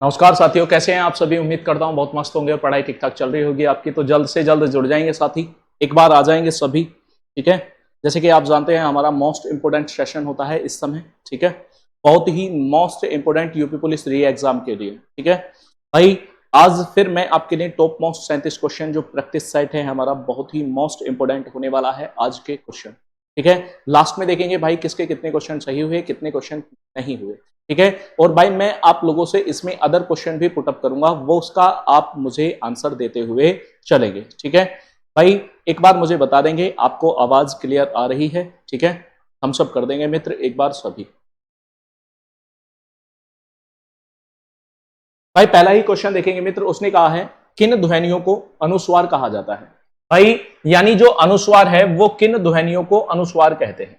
नमस्कार साथियों, कैसे हैं आप सभी। उम्मीद करता हूं बहुत मस्त होंगे और पढ़ाई ठीक ठाक चल रही होगी आपकी। तो जल्द से जल्द जुड़ जाएंगे साथी, एक बार आ जाएंगे सभी। ठीक है, जैसे कि आप जानते हैं हमारा मोस्ट इंपोर्टेंट सेशन होता है इस समय। ठीक है, बहुत ही most important UP police re exam के लिए। ठीक है भाई, आज फिर मैं आपके लिए टॉप मोस्ट 37 क्वेश्चन जो प्रैक्टिस सेट है हमारा, बहुत ही मोस्ट इंपोर्टेंट होने वाला है आज के क्वेश्चन। ठीक है, लास्ट में देखेंगे भाई किसके कितने क्वेश्चन सही हुए, कितने क्वेश्चन नहीं हुए। ठीक है, और भाई मैं आप लोगों से इसमें अदर क्वेश्चन भी पुटअप करूंगा, वो उसका आप मुझे आंसर देते हुए चलेंगे। ठीक है भाई, एक बार मुझे बता देंगे आपको आवाज क्लियर आ रही है। ठीक है, हम सब कर देंगे मित्र एक बार सभी। भाई पहला ही क्वेश्चन देखेंगे मित्र, उसने कहा है किन ध्वनियों को अनुस्वार कहा जाता है। भाई यानी जो अनुस्वार है वो किन ध्वनियों को अनुस्वार कहते हैं।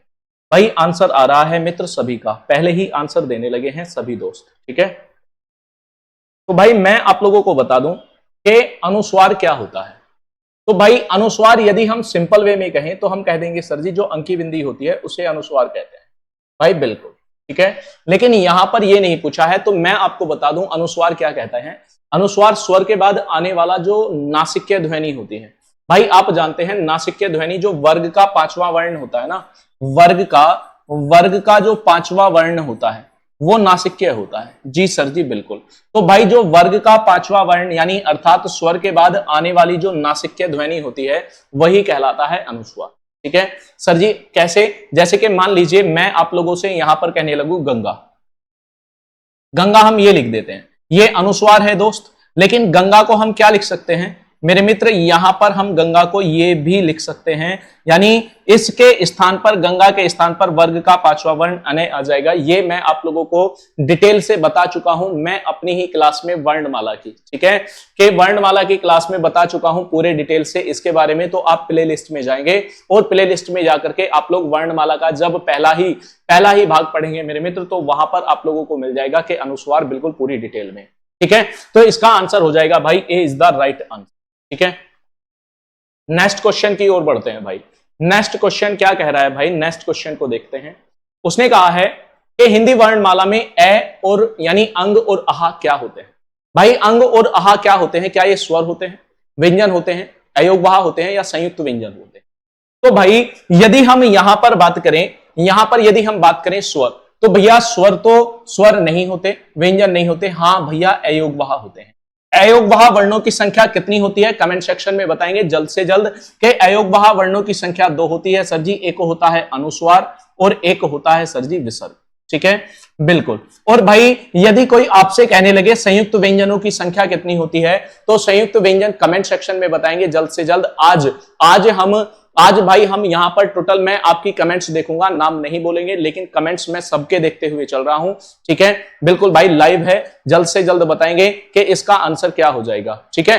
भाई आंसर आ रहा है मित्र सभी का, पहले ही आंसर देने लगे हैं सभी दोस्त। ठीक है, तो भाई मैं आप लोगों को बता दूं कि अनुस्वार क्या होता है। तो भाई अनुस्वार यदि हम सिंपल वे में कहें तो हम कह देंगे सर जी जो अंकी बिंदी होती है उसे अनुस्वार कहते हैं। भाई बिल्कुल ठीक है, लेकिन यहां पर यह नहीं पूछा है, तो मैं आपको बता दूं अनुस्वार क्या कहता है। अनुस्वार स्वर के बाद आने वाला जो नासिक्य ध्वनि होती है। भाई आप जानते हैं नासिक्य ध्वनि जो वर्ग का पांचवा वर्ण होता है ना, वर्ग का जो पांचवा वर्ण होता है वो नासिक्य होता है। जी सर जी बिल्कुल। तो भाई जो वर्ग का पांचवा वर्ण यानी अर्थात स्वर के बाद आने वाली जो नासिक्य ध्वनि होती है वही कहलाता है अनुस्वार। ठीक है सर जी, कैसे? जैसे कि मान लीजिए मैं आप लोगों से यहां पर कहने लगू गंगा, गंगा हम ये लिख देते हैं, ये अनुस्वार है दोस्त। लेकिन गंगा को हम क्या लिख सकते हैं मेरे मित्र, यहां पर हम गंगा को ये भी लिख सकते हैं, यानी इसके स्थान पर, गंगा के स्थान पर वर्ग का पांचवा वर्ण अने आ जाएगा। ये मैं आप लोगों को डिटेल से बता चुका हूं मैं अपनी ही क्लास में वर्णमाला की। ठीक है, कि वर्णमाला की क्लास में बता चुका हूं पूरे डिटेल से इसके बारे में। तो आप प्ले लिस्ट में जाएंगे और प्ले लिस्ट में जाकर के आप लोग वर्णमाला का जब पहला ही भाग पढ़ेंगे मेरे मित्र, तो वहां पर आप लोगों को मिल जाएगा कि अनुस्वार बिल्कुल पूरी डिटेल में। ठीक है, तो इसका आंसर हो जाएगा भाई ए इज द राइट आंसर। ठीक है, नेक्स्ट क्वेश्चन की ओर बढ़ते हैं भाई। नेक्स्ट क्वेश्चन क्या कह रहा है भाई, नेक्स्ट क्वेश्चन को देखते हैं। उसने कहा है कि हिंदी वर्णमाला में ए और यानी अंग और आहा क्या होते हैं। भाई अंग और आहा क्या होते हैं, क्या ये स्वर होते हैं, व्यंजन होते हैं, अयोगवाह होते हैं या संयुक्त व्यंजन होते हैं। तो भाई यदि हम यहां पर बात करें, यहां पर यदि हम बात करें स्वर, तो भैया स्वर तो स्वर नहीं होते, व्यंजन नहीं होते। हाँ भैया अयोगवाह होते हैं। अयोगवाह वर्णों की संख्या कितनी होती है कमेंट सेक्शन में बताएंगे जल्द से जल्द कि अयोगवाह वर्णों की संख्या 2 होती है सर जी। एक होता है अनुस्वार और एक होता है सर जी विसर्ग। ठीक है बिल्कुल। और भाई यदि कोई आपसे कहने लगे संयुक्त व्यंजनों की संख्या कितनी होती है, तो संयुक्त व्यंजन कमेंट सेक्शन में बताएंगे जल्द से जल्द। आज भाई हम यहां पर टोटल मैं आपकी कमेंट्स देखूंगा, नाम नहीं बोलेंगे लेकिन कमेंट्स मैं सबके देखते हुए चल रहा हूं। ठीक है बिल्कुल भाई, लाइव है, जल्द से जल्द बताएंगे कि इसका आंसर क्या हो जाएगा। ठीक है,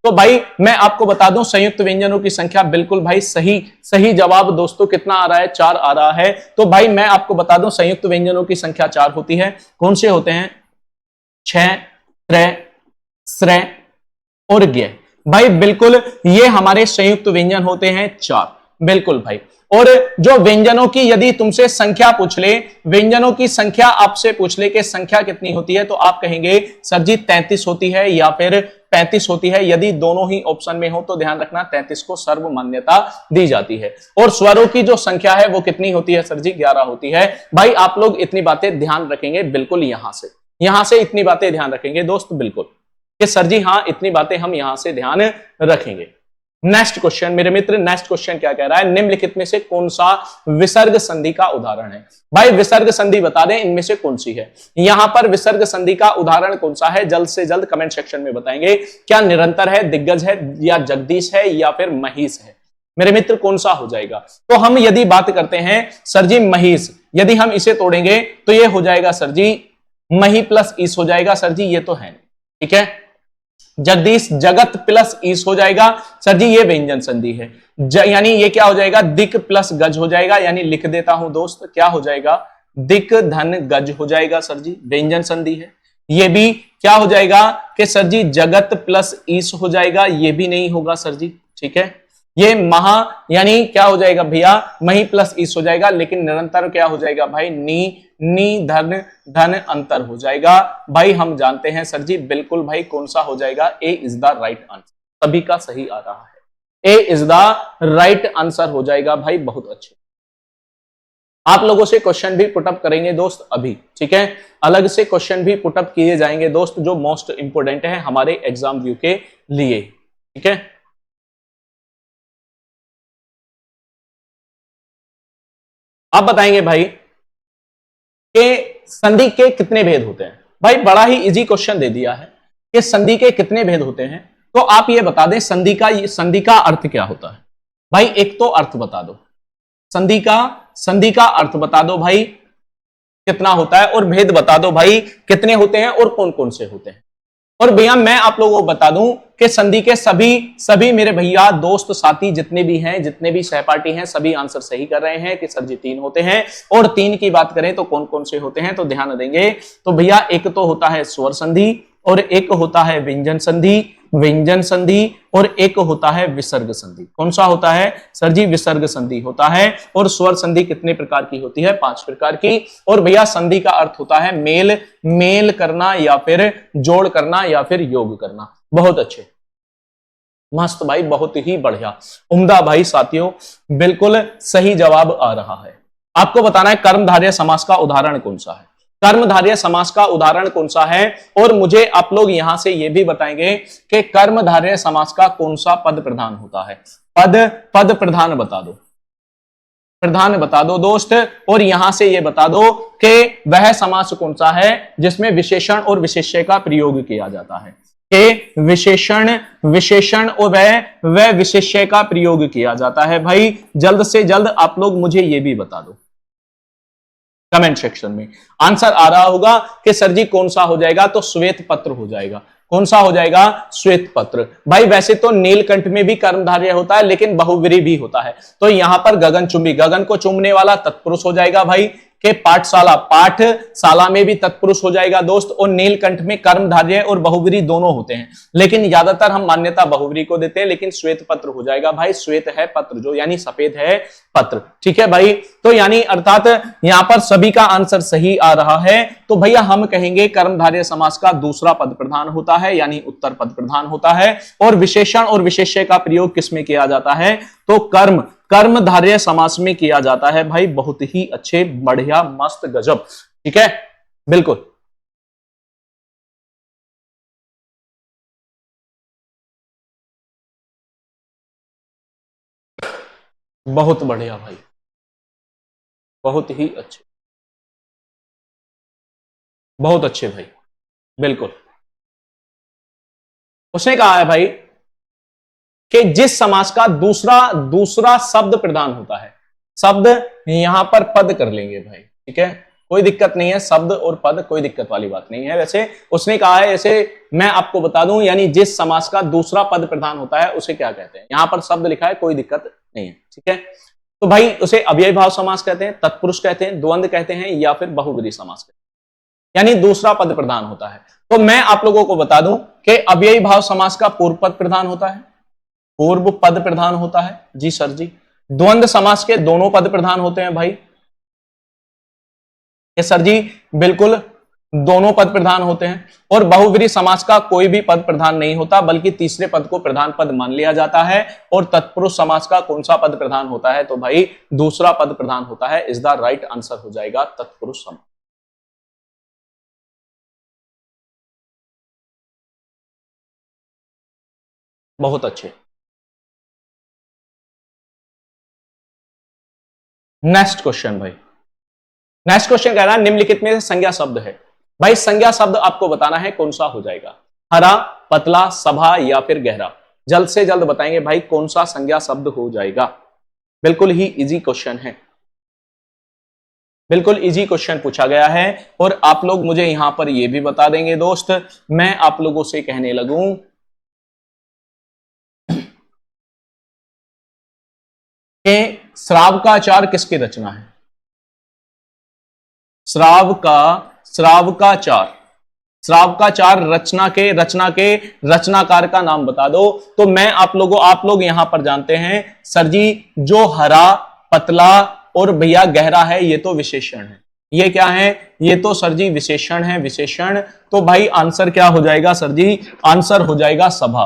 तो भाई मैं आपको बता दूं संयुक्त व्यंजनों की संख्या बिल्कुल भाई सही जवाब दोस्तों कितना आ रहा है, 4 आ रहा है। तो भाई मैं आपको बता दूं संयुक्त व्यंजनों की संख्या 4 होती है। कौन से होते हैं? छ, त्र, स्र और ज्ञ। भाई बिल्कुल ये हमारे संयुक्त व्यंजन होते हैं 4। बिल्कुल भाई। और जो व्यंजनों की यदि तुमसे संख्या पूछ ले, व्यंजनों की संख्या आपसे पूछ ले कि संख्या कितनी होती है, तो आप कहेंगे सर जी 33 होती है या फिर 35 होती है। यदि दोनों ही ऑप्शन में हो तो ध्यान रखना 33 को सर्व मान्यता दी जाती है। और स्वरों की जो संख्या है वो कितनी होती है सर जी? 11 होती है। भाई आप लोग इतनी बातें ध्यान रखेंगे बिल्कुल, यहां से इतनी बातें ध्यान रखेंगे दोस्त बिल्कुल कि सर जी हाँ इतनी बातें हम यहां से ध्यान रखेंगे। नेक्स्ट क्वेश्चन मेरे मित्र, नेक्स्ट क्वेश्चन क्या कह रहा है, निम्नलिखित में से कौन सा विसर्ग संधि का उदाहरण है। भाई विसर्ग संधि बता दें इनमें से कौन सी है। यहां पर विसर्ग संधि का उदाहरण कौन सा है, जल्द से जल्द कमेंट सेक्शन में बताएंगे। क्या निरंतर है, दिग्गज है या जगदीश है या फिर महिष है मेरे मित्र, कौन सा हो जाएगा? तो हम यदि बात करते हैं सर जी महिष, यदि हम इसे तोड़ेंगे तो ये हो जाएगा सर जी मही प्लस ईस हो जाएगा सर जी, ये तो है। ठीक है, जगदीश जगत प्लस ईस हो जाएगा सर जी, ये व्यंजन संधि है। यानी ये क्या हो जाएगा, दिक प्लस गज हो जाएगा। यानी लिख देता हूं दोस्त, क्या हो जाएगा, दिक धन गज हो जाएगा सर जी, व्यंजन संधि है। ये भी क्या हो जाएगा कि सर जी जगत प्लस ईस हो जाएगा, ये भी नहीं होगा सर जी। ठीक है, ये महा यानी क्या हो जाएगा भैया, मही प्लस ईस हो जाएगा। लेकिन निरंतर क्या हो जाएगा भाई, नी नी धन धन अंतर हो जाएगा। भाई हम जानते हैं सर जी, बिल्कुल भाई कौन सा हो जाएगा, ए इज द राइट आंसर। सभी का सही आ रहा है, ए इज द राइट आंसर हो जाएगा भाई। बहुत अच्छे। आप लोगों से क्वेश्चन भी पुटअप करेंगे दोस्त अभी, ठीक है, अलग से क्वेश्चन भी पुटअप किए जाएंगे दोस्त, जो मोस्ट इंपोर्टेंट है हमारे एग्जाम व्यू के लिए, ठीक है। आप बताएंगे भाई कि संधि के कितने भेद होते हैं। भाई बड़ा ही इजी क्वेश्चन दे दिया है कि संधि के कितने भेद होते हैं, तो आप ये बता दें संधि का अर्थ क्या होता है। भाई एक तो अर्थ बता दो, संधि का अर्थ बता दो भाई कितना होता है, और भेद बता दो भाई कितने होते हैं और कौन कौन से होते हैं। और भैया मैं आप लोगों को बता दूं कि संधि के सभी मेरे भैया दोस्त साथी जितने भी हैं, जितने भी सहपाठी हैं, सभी आंसर सही कर रहे हैं कि सर जी 3 होते हैं। और 3 की बात करें तो कौन कौन से होते हैं, तो ध्यान देंगे तो भैया एक तो होता है स्वर संधि, और एक होता है व्यंजन संधि, और एक होता है विसर्ग संधि। कौन सा होता है सर जी, विसर्ग संधि होता है। और स्वर संधि कितने प्रकार की होती है, 5 प्रकार की। और भैया संधि का अर्थ होता है मेल करना, या फिर जोड़ करना, या फिर योग करना। बहुत अच्छे, मस्त भाई, बहुत ही बढ़िया, उम्दा भाई साथियों, बिल्कुल सही जवाब आ रहा है। आपको बताना है कर्मधारय समास का उदाहरण कौन सा है, कर्मधारय समास का उदाहरण कौन सा है। और मुझे आप लोग यहां से यह भी बताएंगे कि कर्मधारय समास का कौन सा पद प्रधान होता है। पद प्रधान बता दो, प्रधान बता दो दोस्त। और यहां से यह बता दो कि वह समास कौन सा है जिसमें विशेषण और विशेष्य का प्रयोग किया जाता है, कि विशेषण और वह विशेष्य का प्रयोग किया जाता है। भाई जल्द से जल्द आप लोग मुझे यह भी बता दो कमेंट सेक्शन में। आंसर आ रहा होगा कि सर जी कौन सा हो जाएगा, तो श्वेत पत्र हो जाएगा। कौन सा हो जाएगा, श्वेत पत्र। भाई वैसे तो नीलकंठ में भी कर्मधारय होता है, लेकिन बहुव्रीहि भी होता है। तो यहां पर गगनचुंबी, गगन को चूमने वाला तत्पुरुष हो जाएगा भाई, के पाठशाला में भी तत्पुरुष हो जाएगा दोस्त। और नीलकंठ में कर्मधारय और बहुव्रीहि दोनों होते हैं, लेकिन ज्यादातर हम मान्यता बहुव्रीहि को देते हैं। लेकिन श्वेत पत्र हो जाएगा भाई, श्वेत है पत्र जो, यानी सफेद है पत्र, ठीक है भाई। तो यानी अर्थात यहां पर सभी का आंसर सही आ रहा है। तो भैया हम कहेंगे कर्मधारय समास का दूसरा पद प्रधान होता है, यानी उत्तर पद प्रधान होता है। और विशेषण और विशेष्य का प्रयोग किसमें किया जाता है, तो कर्मधारय समास में किया जाता है भाई। बहुत ही अच्छे, बढ़िया, मस्त, गजब, ठीक है, बिल्कुल। बहुत बढ़िया भाई, बहुत ही अच्छे, बहुत अच्छे भाई, बिल्कुल। उसने कहा है भाई कि जिस समास का दूसरा शब्द प्रधान होता है, शब्द यहां पर पद कर लेंगे भाई, ठीक है, कोई दिक्कत नहीं है, शब्द और पद कोई दिक्कत वाली बात नहीं है। वैसे उसने कहा है, ऐसे मैं आपको बता दूं, यानी जिस समास का दूसरा पद प्रधान होता है उसे क्या कहते हैं। यहां पर शब्द लिखा है, कोई दिक्कत नहीं है, ठीक है। तो भाई उसे अव्ययी भाव समास कहते हैं, तत्पुरुष कहते हैं, द्वंद्व कहते हैं, या फिर बहुव्रीहि समास कहते हैं, यानी दूसरा पद प्रधान होता है। तो मैं आप लोगों को बता दूं कि अव्ययी भाव समास का पूर्व पद प्रधान होता है, पूर्व पद प्रधान होता है जी सर जी। द्वंद्व समास के दोनों पद प्रधान होते हैं भाई, ये सर जी बिल्कुल दोनों पद प्रधान होते हैं। और बहुव्रीहि समास का कोई भी पद प्रधान नहीं होता, बल्कि तीसरे पद को प्रधान पद मान लिया जाता है। और तत्पुरुष समास का कौन सा पद प्रधान होता है, तो भाई दूसरा पद प्रधान होता है। इज द राइट आंसर हो जाएगा तत्पुरुष समास। बहुत अच्छे। नेक्स्ट क्वेश्चन भाई, नेक्स्ट क्वेश्चन कह रहा है निम्नलिखित में से संज्ञा शब्द है। भाई संज्ञा शब्द आपको बताना है कौन सा हो जाएगा, हरा, पतला, सभा, या फिर गहरा। जल्द से जल्द बताएंगे भाई कौन सा संज्ञा शब्द हो जाएगा। बिल्कुल ही इजी क्वेश्चन है, बिल्कुल इजी क्वेश्चन पूछा गया है। और आप लोग मुझे यहां पर यह भी बता देंगे दोस्त, मैं आप लोगों से कहने लगूं कि श्राव का आचार किसकी रचना है। श्राव का चार, श्राव का चार रचना के रचनाकार का नाम बता दो। तो मैं आप लोग यहां पर जानते हैं सर जी, जो हरा, पतला और भैया गहरा है, ये तो विशेषण है। ये क्या है? ये तो सर जी विशेषण है, विशेषण। तो भाई आंसर क्या हो जाएगा सर जी? आंसर हो जाएगा सभा,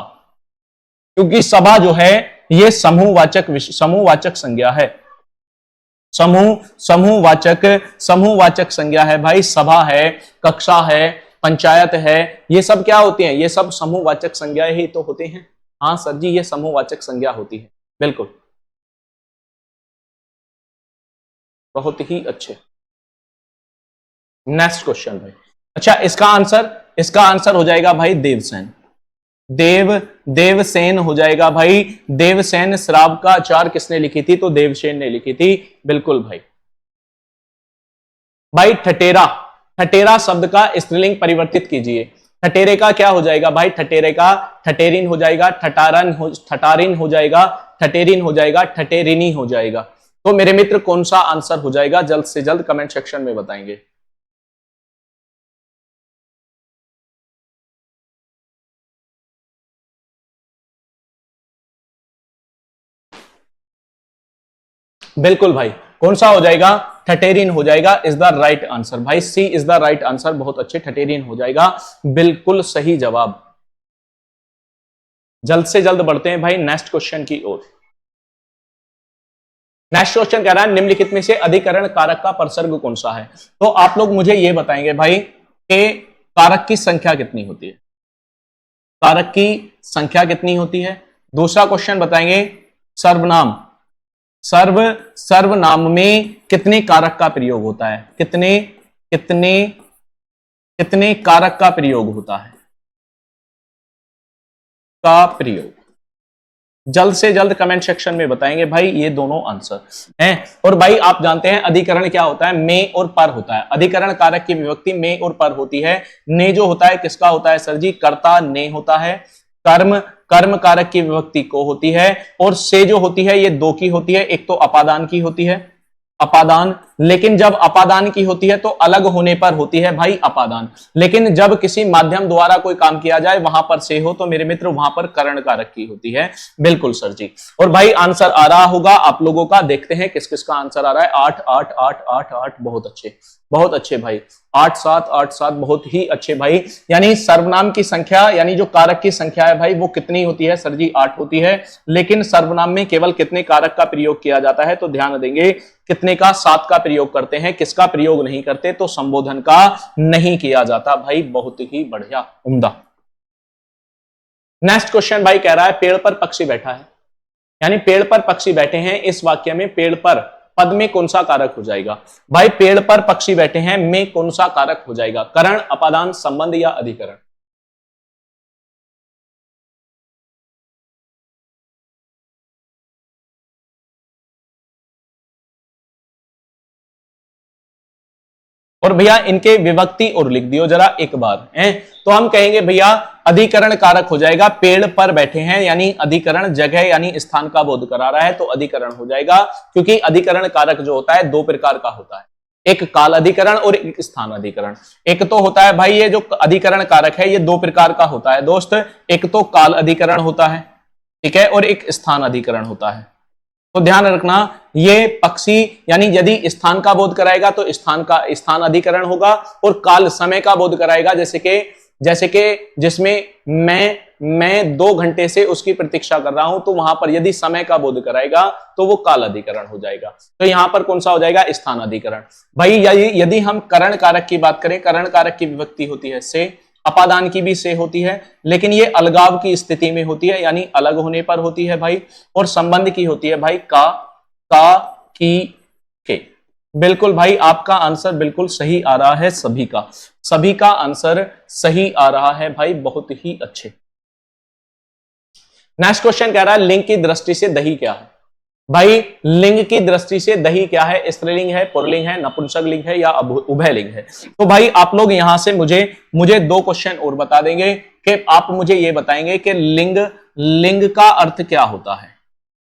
क्योंकि सभा जो है ये समूहवाचक संज्ञा है। समूहवाचक संज्ञा है भाई। सभा है, कक्षा है, पंचायत है, ये सब क्या होती हैं? ये सब समूहवाचक संज्ञाएं ही तो होते हैं। हाँ सर जी, ये समूहवाचक संज्ञा होती है, बिल्कुल। बहुत ही अच्छे। नेक्स्ट क्वेश्चन भाई। अच्छा, इसका आंसर हो जाएगा भाई देवसेन। देवसेन हो जाएगा भाई। देवसेन। श्राव का आचार किसने लिखी थी? तो देवसेन ने लिखी थी, बिल्कुल भाई। भाई ठटेरा, ठटेरा शब्द का स्त्रीलिंग परिवर्तित कीजिए। ठटेरे का क्या हो जाएगा भाई? ठटेरे का ठटेरिन हो जाएगा, ठटारिन हो जाएगा, ठटेरिन हो जाएगा, ठटेरिनी हो जाएगा। तो मेरे मित्र कौन सा आंसर हो जाएगा? जल्द से जल्द कमेंट सेक्शन में बताएंगे। बिल्कुल भाई, कौन सा हो जाएगा? ठटेरिन हो जाएगा, इज द राइट आंसर भाई। सी इज द राइट आंसर। बहुत अच्छे, ठटेरिन हो जाएगा, बिल्कुल सही जवाब। जल्द से जल्द बढ़ते हैं भाई नेक्स्ट क्वेश्चन की ओर। नेक्स्ट क्वेश्चन कह रहा है निम्नलिखित में से अधिकरण कारक का परसर्ग कौन सा है? तो आप लोग मुझे यह बताएंगे भाई कि कारक की संख्या कितनी होती है? कारक की संख्या कितनी होती है? दूसरा क्वेश्चन बताएंगे सर्वनाम। सर्वनाम में कितने कारक का प्रयोग होता है? कितने कितने कितने कारक का प्रयोग होता है? का प्रयोग जल्द से जल्द कमेंट सेक्शन में बताएंगे भाई। ये दोनों आंसर हैं। और भाई आप जानते हैं अधिकरण क्या होता है? में और पर होता है। अधिकरण कारक की विभक्ति में और पर होती है। ने जो होता है किसका होता है सर जी? कर्ता ने होता है। कर्म कर्म कारक की विभक्ति को होती है। और से जो होती है ये दो की होती है। एक तो अपादान की होती है, अपादान। लेकिन जब अपादान की होती है तो अलग होने पर होती है भाई अपादान। लेकिन जब किसी माध्यम द्वारा कोई काम किया जाए वहां पर से हो तो मेरे मित्र वहां पर करण कारक की होती है, बिल्कुल सर जी। और भाई आंसर आ रहा होगा आप लोगों का, देखते हैं किस किस का आंसर आ रहा है। 8 8 8 8 8, बहुत अच्छे, बहुत अच्छे भाई। 8 7 8 7, बहुत ही अच्छे भाई। यानी सर्वनाम की संख्या, यानी जो कारक की संख्या है भाई वो कितनी होती है सर जी? 8 होती है। लेकिन सर्वनाम में केवल कितने कारक का प्रयोग किया जाता है? तो ध्यान देंगे कितने का? 7 का प्रयोग करते हैं। किसका प्रयोग नहीं करते? तो संबोधन का नहीं किया जाता भाई। बहुत ही बढ़िया, उम्दा। नेक्स्ट क्वेश्चन भाई कह रहा है पेड़ पर पक्षी बैठा है, यानी पेड़ पर पक्षी बैठे हैं। इस वाक्य में पेड़ पर पद में कौन सा कारक हो जाएगा? भाई पेड़ पर पक्षी बैठे हैं में कौन सा कारक हो जाएगा? करण, अपादान, संबंध या अधिकरण? और भैया इनके विभक्ति और लिख दियो जरा एक बार है। तो हम कहेंगे भैया अधिकरण कारक हो जाएगा। पेड़ पर बैठे हैं यानी अधिकरण जगह यानी स्थान का बोध करा रहा है तो अधिकरण हो जाएगा। क्योंकि अधिकरण कारक जो होता है दो प्रकार का होता है, एक काल अधिकरण और एक स्थान अधिकरण। एक तो होता है भाई ये जो अधिकरण कारक है ये दो प्रकार का होता है दोस्त। एक तो काल अधिकरण होता है, ठीक है, और एक स्थान अधिकरण होता है। तो ध्यान रखना ये पक्षी यानी यदि स्थान का बोध कराएगा तो स्थान अधिकरण होगा, और काल समय का बोध कराएगा जैसे कि जिसमें मैं 2 घंटे से उसकी प्रतीक्षा कर रहा हूं तो वहां पर यदि समय का बोध कराएगा तो वो काल अधिकरण हो जाएगा। तो यहां पर कौन सा हो जाएगा? स्थान अधिकरण। भाई यदि हम करण कारक की बात करें, करण कारक की विभक्ति होती है से, अपादान की भी से होती है, लेकिन ये अलगाव की स्थिति में होती है यानी अलग होने पर होती है भाई। और संबंध की होती है भाई का, की, के। बिल्कुल भाई आपका आंसर बिल्कुल सही आ रहा है। सभी का आंसर सही आ रहा है भाई, बहुत ही अच्छे। नेक्स्ट क्वेश्चन कह रहा है लिंग की दृष्टि से दही क्या है? भाई लिंग की दृष्टि से दही क्या है? स्त्रीलिंग है, पुल्लिंग है, नपुंसक लिंग है या उभय लिंग है? तो भाई आप लोग यहां से मुझे 2 क्वेश्चन और बता देंगे कि आप मुझे ये बताएंगे कि लिंग का अर्थ क्या होता है?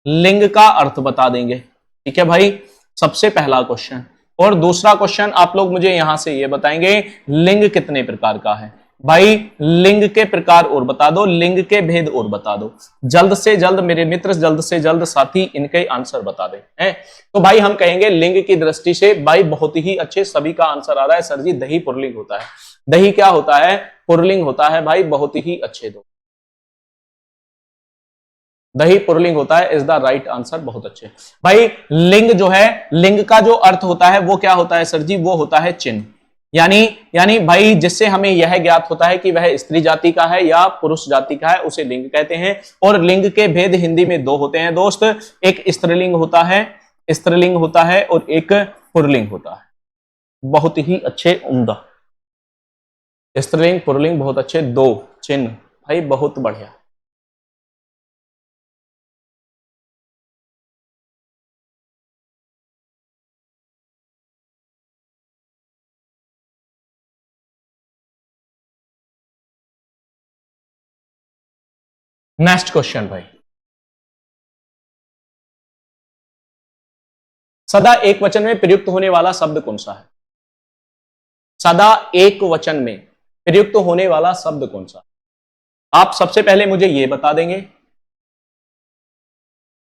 लिंग का अर्थ बता देंगे, ठीक है भाई, सबसे पहला क्वेश्चन। और दूसरा क्वेश्चन आप लोग मुझे यहां से ये बताएंगे लिंग कितने प्रकार का है? भाई लिंग के प्रकार और बता दो, लिंग के भेद और बता दो। जल्द से जल्द मेरे मित्र, जल्द से जल्द साथी इनके आंसर बता दें हैं। तो भाई हम कहेंगे लिंग की दृष्टि से भाई बहुत ही अच्छे, सभी का आंसर आ रहा है सर जी, दही पुरलिंग होता है। दही क्या होता है? पुरलिंग होता है भाई, बहुत ही अच्छे। दो दही पुरलिंग होता है, इज द राइट आंसर, बहुत अच्छे भाई। लिंग जो है, लिंग का जो अर्थ होता है वो क्या होता है सर जी? वो होता है चिन्ह। यानी यानी भाई जिससे हमें यह ज्ञात होता है कि वह स्त्री जाति का है या पुरुष जाति का है, उसे लिंग कहते हैं। और लिंग के भेद हिंदी में दो होते हैं दोस्त, एक स्त्रीलिंग होता है, स्त्रीलिंग होता है, और एक पुरलिंग होता है। बहुत ही अच्छे, उम्दा। स्त्रीलिंग पुरलिंग बहुत अच्छे, दो चिन्ह भाई, बहुत बढ़िया। नेक्स्ट क्वेश्चन भाई। सदा एक वचन में प्रयुक्त होने वाला शब्द कौन सा है? सदा एक वचन में प्रयुक्त होने वाला शब्द कौन सा? आप सबसे पहले मुझे यह बता देंगे।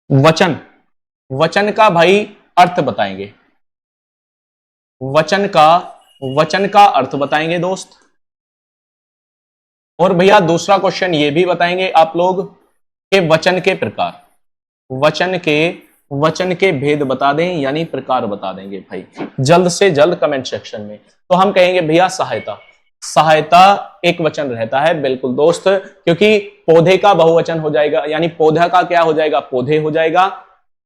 वचन, वचन का भाई अर्थ बताएंगे। वचन का, वचन का अर्थ बताएंगे दोस्त। और भैया दूसरा क्वेश्चन ये भी बताएंगे आप लोग कि वचन के प्रकार, वचन के, वचन के भेद बता दें, यानी प्रकार बता देंगे भाई, जल्द से जल्द कमेंट सेक्शन में। तो हम कहेंगे भैया सहायता, सहायता एक वचन रहता है, बिल्कुल दोस्त, क्योंकि पौधे का बहुवचन हो जाएगा, यानी पौधा का क्या हो जाएगा? पौधे हो जाएगा।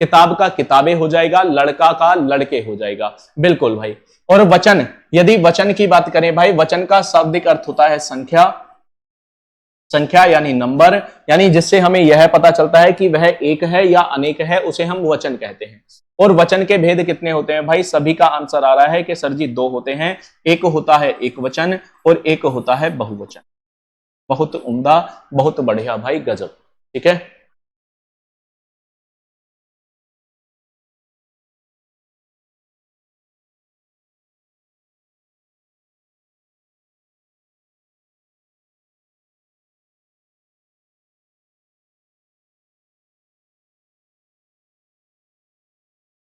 किताब का किताबें हो जाएगा, लड़का का लड़के हो जाएगा, बिल्कुल भाई। और वचन, यदि वचन की बात करें भाई, वचन का शाब्दिक अर्थ होता है संख्या, संख्या यानी नंबर, यानी जिससे हमें यह पता चलता है कि वह एक है या अनेक है, उसे हम वचन कहते हैं। और वचन के भेद कितने होते हैं भाई? सभी का आंसर आ रहा है कि सर जी दो होते हैं, एक होता है एक वचन और एक होता है बहुवचन। बहुत उम्दा, बहुत बढ़िया भाई, गजब। ठीक है,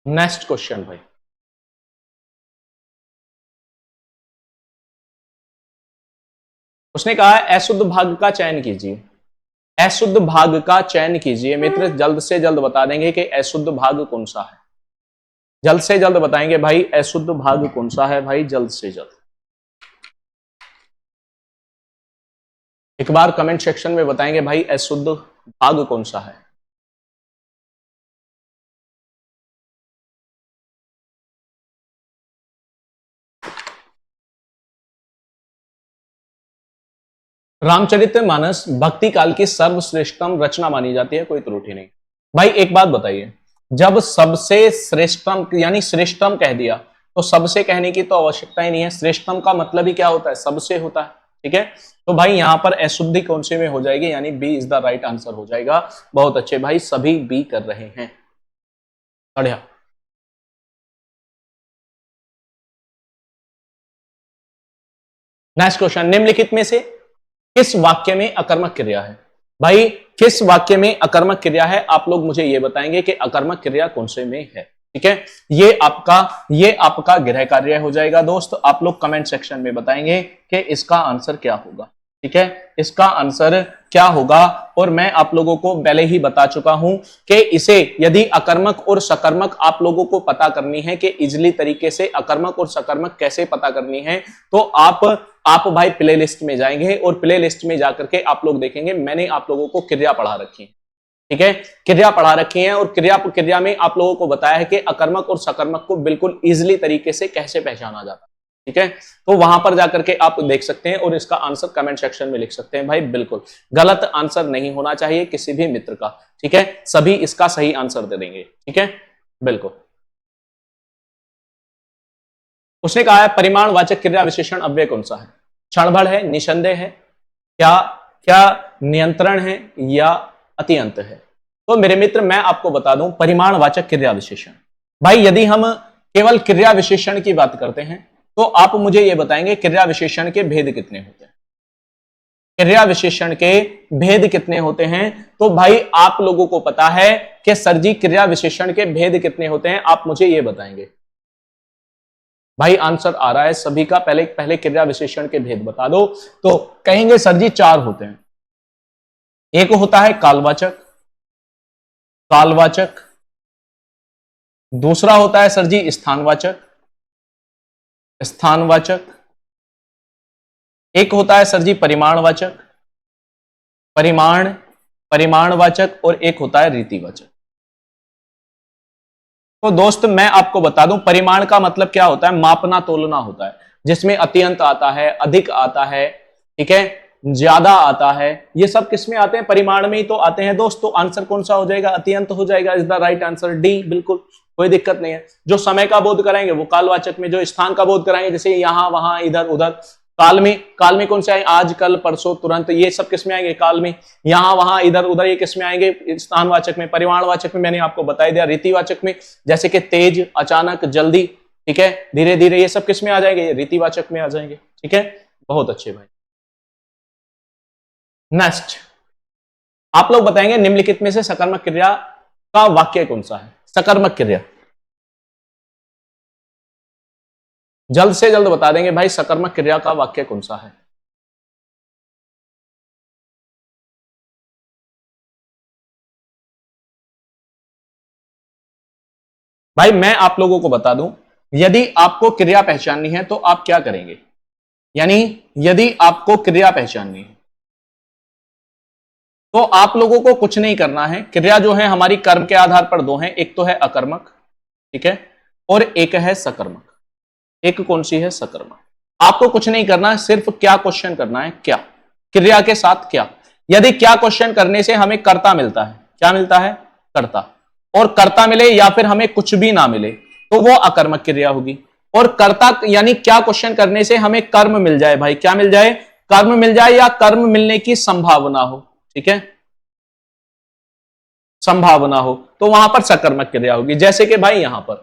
नेक्स्ट क्वेश्चन भाई। उसने कहा है अशुद्ध भाग का चयन कीजिए। अशुद्ध भाग का चयन कीजिए मित्र, जल्द से जल्द बता देंगे कि अशुद्ध भाग कौन सा है। जल्द से जल्द बताएंगे भाई, अशुद्ध भाग कौन सा है भाई, जल्द से जल्द। एक बार कमेंट सेक्शन में बताएंगे भाई अशुद्ध भाग कौन सा है। रामचरितमानस भक्ति काल की सर्वश्रेष्ठतम रचना मानी जाती है, कोई त्रुटि नहीं। भाई एक बात बताइए, जब सबसे श्रेष्ठतम यानी श्रेष्ठतम कह दिया, तो सबसे कहने की तो आवश्यकता ही नहीं है। श्रेष्ठतम का मतलब ही क्या होता है? सबसे होता है। ठीक है, तो भाई यहां पर अशुद्धि कौन से में हो जाएगी, यानी B is the right answer हो जाएगा। बहुत अच्छे भाई, सभी बी कर रहे हैं, बढ़िया। नेक्स्ट क्वेश्चन, निम्नलिखित में से किस वाक्य में अकर्मक क्रिया है? भाई किस वाक्य में अकर्मक क्रिया है, आप लोग मुझे यह बताएंगे कि अकर्मक क्रिया कौन से में है। ठीक है, ये आपका गृह कार्य हो जाएगा दोस्त। आप लोग कमेंट सेक्शन में बताएंगे कि इसका आंसर क्या होगा। ठीक है, इसका आंसर क्या होगा, और मैं आप लोगों को पहले ही बता चुका हूं कि इसे यदि अकर्मक और सकर्मक आप लोगों को पता करनी है कि इजली तरीके से अकर्मक और सकर्मक कैसे पता करनी है, तो आप भाई प्ले लिस्ट में जाएंगे और प्ले लिस्ट में जाकर के आप लोग देखेंगे, मैंने आप लोगों को क्रिया पढ़ा रखी है। ठीक है, क्रिया पढ़ा रखी है, और क्रिया में आप लोगों को बताया है कि अकर्मक और सकर्मक को बिल्कुल इजिली तरीके से कैसे पहचाना जाता है। ठीक है, तो वहां पर जाकर के आप देख सकते हैं और इसका आंसर कमेंट सेक्शन में लिख सकते हैं भाई। बिल्कुल गलत आंसर नहीं होना चाहिए किसी भी मित्र का। ठीक है, सभी इसका सही आंसर दे देंगे। ठीक है, बिल्कुल। उसने कहा है परिमाणवाचक क्रिया विशेषण अव्यय कौन सा है? क्षणभर है, निसंदेह है, क्या क्या नियंत्रण है, या अत्यंत है? तो मेरे मित्र मैं आपको बता दूं, परिमाणवाचक क्रिया विशेषण। भाई यदि हम केवल क्रिया विशेषण की बात करते हैं, तो आप मुझे यह बताएंगे क्रिया विशेषण के भेद कितने होते हैं? क्रिया विशेषण के भेद कितने होते हैं? तो भाई आप लोगों को पता है कि सर जी क्रिया विशेषण के भेद कितने होते हैं, आप मुझे ये बताएंगे। भाई आंसर आ रहा है सभी का, पहले पहले क्रिया विशेषण के भेद बता दो। तो कहेंगे सर जी 4 होते हैं। एक होता है कालवाचक, कालवाचक। दूसरा होता है सर जी स्थानवाचक, स्थानवाचक। एक होता है सर जी परिमाणवाचक, परिमाण, परिमाणवाचक। और एक होता है रीतिवाचक। तो दोस्त मैं आपको बता दूं, परिमाण का मतलब क्या होता है? मापना तोलना होता है, जिसमें अत्यंत आता है, अधिक आता है, ठीक है, ज्यादा आता है। ये सब किसमें आते हैं? परिमाण में ही तो आते हैं दोस्त। तो आंसर कौन सा हो जाएगा? अत्यंत हो जाएगा। Is the right answer D, बिल्कुल कोई दिक्कत नहीं है। जो समय का बोध कराएंगे वो कालवाचक में, जो स्थान का बोध कराएंगे जैसे यहां वहां इधर उधर, काल में कौन से आए? आज कल परसों तुरंत, ये सब किसमें आएंगे? काल में। यहां वहां इधर उधर ये किसमें आएंगे? स्थानवाचक में। परिमाणवाचक में मैंने आपको बता दिया। रीतिवाचक में जैसे कि तेज, अचानक, जल्दी, ठीक है, धीरे धीरे, ये सब किसमें आ जाएंगे? ये रीतिवाचक में आ जाएंगे। ठीक है, बहुत अच्छे भाई। नेक्स्ट आप लोग बताएंगे निम्नलिखित में से सकर्मक क्रिया का वाक्य कौन सा है? सकर्मक क्रिया जल्द से जल्द बता देंगे भाई, सकर्मक क्रिया का वाक्य कौन सा है? भाई मैं आप लोगों को बता दूं, यदि आपको क्रिया पहचाननी है तो आप क्या करेंगे? यानी यदि आपको क्रिया पहचाननी है तो आप लोगों को कुछ नहीं करना है। क्रिया जो है हमारी कर्म के आधार पर दो हैं, एक तो है अकर्मक, ठीक है, और एक है सकर्मक। एक कौन सी है? सकर्मक। आपको कुछ नहीं करना, सिर्फ क्या क्वेश्चन करना है? क्या क्रिया के साथ क्या। यदि क्या क्वेश्चन करने से हमें कर्ता मिलता है, क्या मिलता है? कर्ता। और कर्ता मिले या फिर हमें कुछ भी ना मिले तो वो अकर्मक क्रिया होगी। और कर्ता यानी क्या क्वेश्चन करने से हमें कर्म मिल जाए भाई, क्या मिल जाए? कर्म मिल जाए या कर्म मिलने की संभावना हो, ठीक है, संभावना हो, तो वहां पर सकर्मक क्रिया होगी। जैसे कि भाई यहां पर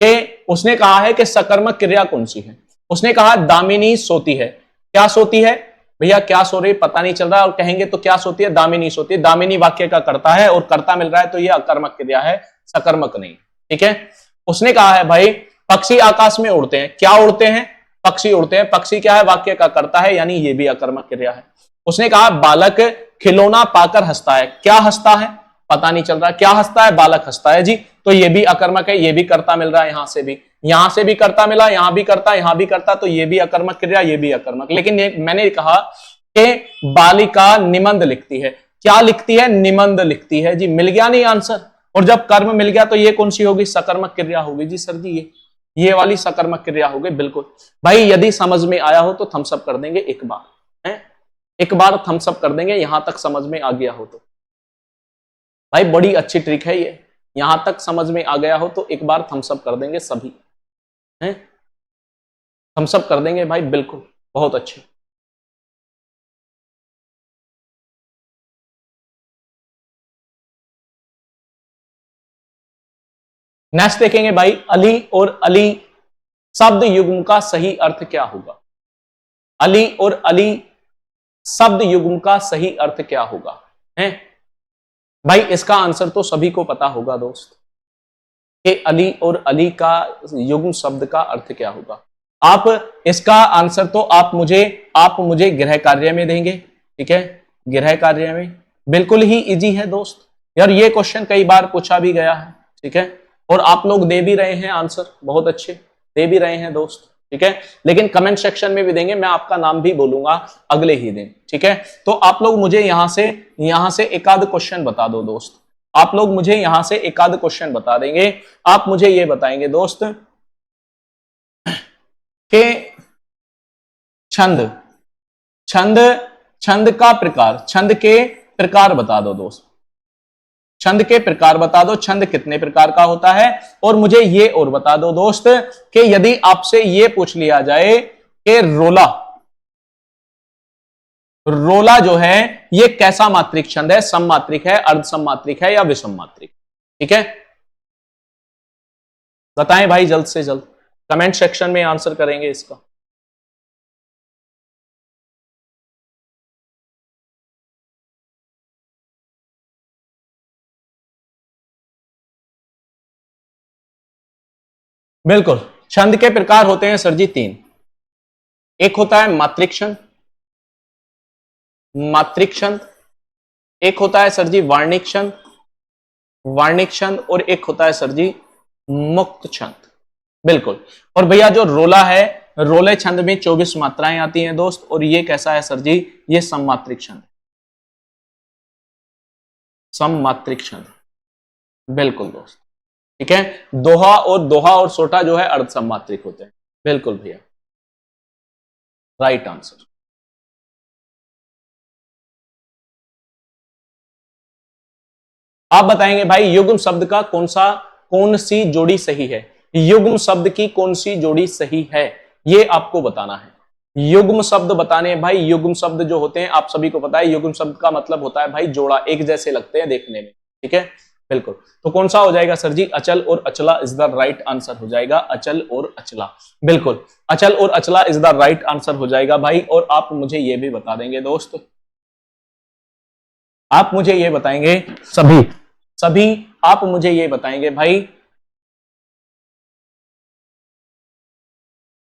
कि उसने कहा है कि सकर्मक क्रिया कौन सी है? उसने कहा दामिनी सोती है। क्या सोती है भैया? क्या सो रही पता नहीं चल रहा, और कहेंगे तो क्या सोती है? दामिनी सोती है। दामिनी वाक्य का कर्ता है और कर्ता मिल रहा है, तो यह अकर्मक क्रिया है, सकर्मक नहीं। ठीक है, उसने कहा है भाई पक्षी आकाश में उड़ते हैं। क्या उड़ते हैं? पक्षी उड़ते हैं। पक्षी क्या है? वाक्य का कर्ता है, यानी यह भी अकर्मक क्रिया है। उसने कहा बालक खिलौना पाकर हंसता है। क्या हंसता है? पता नहीं चल रहा। क्या हंसता है? बालक हंसता है जी, तो ये भी अकर्मक है, ये भी कर्ता मिल रहा है। यहां से भी कर्ता मिला, यहां भी कर्ता, यहां भी कर्ता, तो ये भी अकर्मक क्रिया, ये भी अकर्मक। लेकिन मैंने कहा कि बालिका निबंध लिखती है। क्या लिखती है? निबंध लिखती है जी। मिल गया नहीं आंसर? और जब कर्म मिल गया तो ये कौन सी होगी? सकर्मक क्रिया होगी जी। सर जी ये वाली सकर्मक क्रिया होगी, बिल्कुल। भाई यदि समझ में आया हो तो थम्स अप कर देंगे एक बार, है एक बार थम्स अप कर देंगे, यहां तक समझ में आ गया हो तो। भाई बड़ी अच्छी ट्रिक है ये, यहां तक समझ में आ गया हो तो एक बार थम्स अप कर देंगे सभी, हैं थम्स अप कर देंगे भाई, बिल्कुल, बहुत अच्छे। नेक्स्ट देखेंगे भाई, अली और अली शब्द युग्म का सही अर्थ क्या होगा? अली और अली शब्द युग्म का सही अर्थ क्या होगा? हैं भाई इसका आंसर तो सभी को पता होगा दोस्त, कि अली और अली का युग्म शब्द का अर्थ क्या होगा। आप इसका आंसर तो आप मुझे गृह कार्य में देंगे, ठीक है, गृह कार्य में। बिल्कुल ही इजी है दोस्त यार, ये क्वेश्चन कई बार पूछा भी गया है, ठीक है, और आप लोग दे भी रहे हैं आंसर, बहुत अच्छे दे भी रहे हैं दोस्त, ठीक है। लेकिन कमेंट सेक्शन में भी देंगे, मैं आपका नाम भी बोलूंगा अगले ही दिन, ठीक है। तो आप लोग मुझे यहां से एक आध क्वेश्चन बता दो दोस्त, आप लोग मुझे यहां से एक आध क्वेश्चन बता देंगे। आप मुझे ये बताएंगे दोस्त कि छंद छंद छंद का प्रकार, छंद के प्रकार बता दो दोस्त, छंद के प्रकार बता दो, छंद कितने प्रकार का होता है। और मुझे ये और बता दो दोस्त कि यदि आपसे ये पूछ लिया जाए कि रोला रोला जो है ये कैसा मात्रिक छंद है? सममात्रिक है, अर्ध सममात्रिक है, या विषम मात्रिक? ठीक है, बताएं भाई जल्द से जल्द, कमेंट सेक्शन में आंसर करेंगे इसका। बिल्कुल। छंद के प्रकार होते हैं सर जी 3। एक होता है मात्रिक छंद, मात्रिक छंद, एक होता है सर जी वार्णिक छंद, वार्णिक छंद, और एक होता है सर जी मुक्त छंद। बिल्कुल। और भैया जो रोला है, रोले छंद में 24 मात्राएं आती हैं दोस्त, और ये कैसा है सर जी, ये सममात्रिक छंद, सममात्रिक छंद। बिल्कुल दोस्त, ठीक है। दोहा और सोटा जो है अर्ध सममात्रिक होते हैं। बिल्कुल भैया, राइट आंसर। आप बताएंगे भाई युग्म शब्द का कौन सी जोड़ी सही है, युग्म शब्द की कौन सी जोड़ी सही है, ये आपको बताना है। युग्म शब्द बताने भाई, युग्म शब्द जो होते हैं आप सभी को पता है, युग्म शब्द का मतलब होता है भाई जोड़ा, एक जैसे लगते हैं देखने में, ठीक है। बिल्कुल। तो कौन सा हो जाएगा सर जी, अचल और अचला इज द राइट आंसर हो जाएगा, अचल और अचला। बिल्कुल, अचल और अचला इज द राइट आंसर हो जाएगा भाई। और आप मुझे ये भी बता देंगे दोस्त, आप मुझे ये बताएंगे सभी सभी आप मुझे ये बताएंगे भाई,